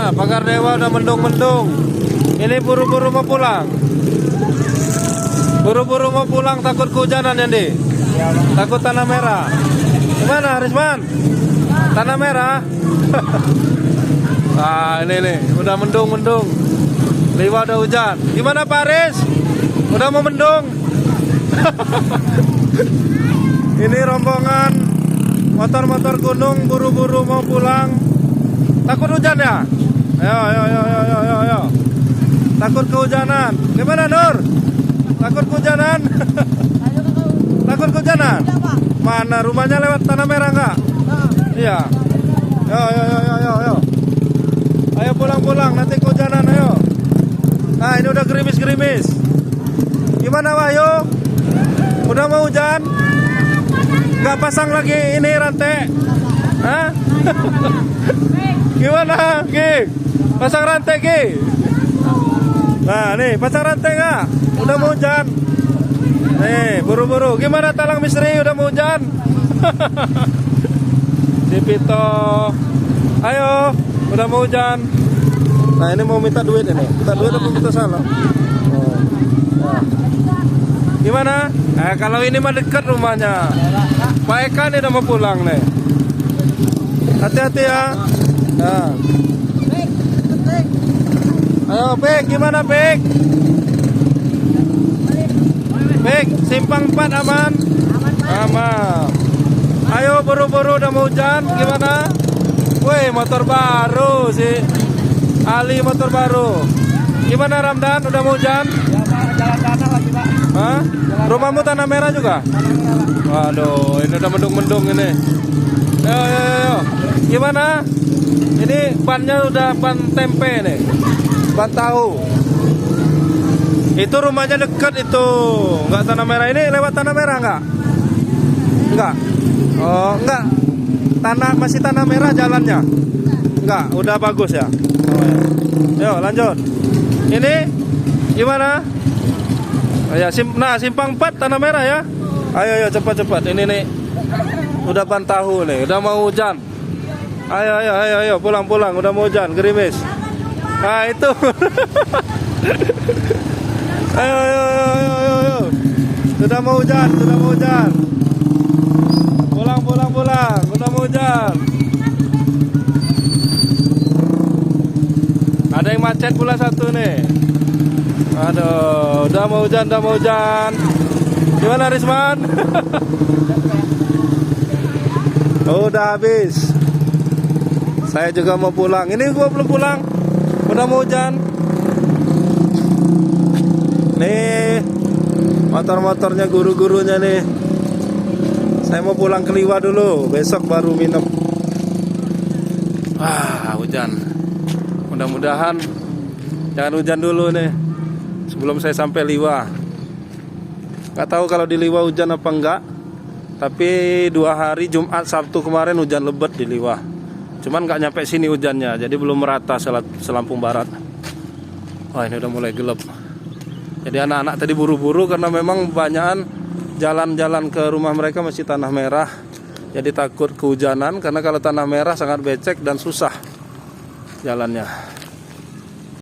ya, Pagar Dewa udah mendung-mendung. Ini buru-buru mau pulang. Buru-buru mau pulang, takut kehujanan ya, Di? Takut tanah merah. Gimana, Risman? Tanah merah? Nah, ini nih, udah mendung-mendung. Liwa udah hujan. Gimana, Pak Aris? Udah mau mendung? Ini rombongan motor-motor gunung buru-buru mau pulang. Takut hujan ya? Ayo. Takut kehujanan. Gimana, Nur? Takut kehujanan? Takut kehujanan? Mana rumahnya lewat tanah merah enggak? Iya. Ayo. Ayo pulang-pulang, nanti kehujanan, ayo. Nah, ini udah gerimis-gerimis. Gimana, Wahyu? Udah mau hujan? Nggak pasang lagi ini rantai? Hah? Gimana, Ki? Pasang rantai, Ki? Nah, nih, pasang rantai nggak? Udah mau hujan. Nih, buru-buru. Gimana, Talang Misteri? Udah mau hujan? Dipito. Ayo, udah mau hujan. Nah, ini mau minta duit ini. Minta duit apa minta salam? Oh. Nah. Gimana? Kalau ini mah dekat rumahnya. Pak Eka nih udah mau pulang nih. Hati-hati ya. Nah. Ayo, Pek, gimana, Pek? Pek, simpang 4 aman? Aman. Ayo, buru-buru udah mau hujan. Gimana? Woi, motor baru sih. Ali motor baru. Gimana, Ramdan? Udah mau hujan? Jalan tanah lagi, Pak. Hah? Rumahmu tanah merah juga? Waduh, ini udah mendung-mendung ini. Ayo. Gimana? Ini bannya udah ban tempe nih. Ban tahu. Itu rumahnya dekat itu. Enggak tanah merah, ini lewat tanah merah enggak? Enggak. Oh, enggak. Masih tanah merah jalannya. Enggak, udah bagus ya. Oh, ya. Yuk, lanjut. Ini gimana? Oh, ya, simpang 4 tanah merah ya. Ayo cepat. Ini nih. Udah ban tahu nih, udah mau hujan. Ayo pulang. Udah mau hujan, gerimis. Nah, itu. Ayo. Sudah mau hujan. Pulang. Udah mau hujan. Ada yang macet pula satu nih. Aduh, udah mau hujan. Gimana, Risman? Udah habis. Saya juga mau pulang. Ini gua belum pulang. Udah mau hujan. Nih, motor-motornya guru-gurunya nih. Saya mau pulang ke Liwa dulu. Besok baru minum. Wah, hujan. Mudah-mudahan jangan hujan dulu nih sebelum saya sampai Liwa. Gak tahu kalau di Liwa hujan apa enggak. Tapi 2 hari Jumat Sabtu kemarin hujan lebat di Liwa. Cuman gak nyampe sini hujannya. Jadi belum merata selampung barat. Wah, ini udah mulai gelap. Jadi anak-anak tadi buru-buru karena memang banyakan jalan-jalan ke rumah mereka masih tanah merah. Jadi takut kehujanan karena kalau tanah merah sangat becek dan susah jalannya.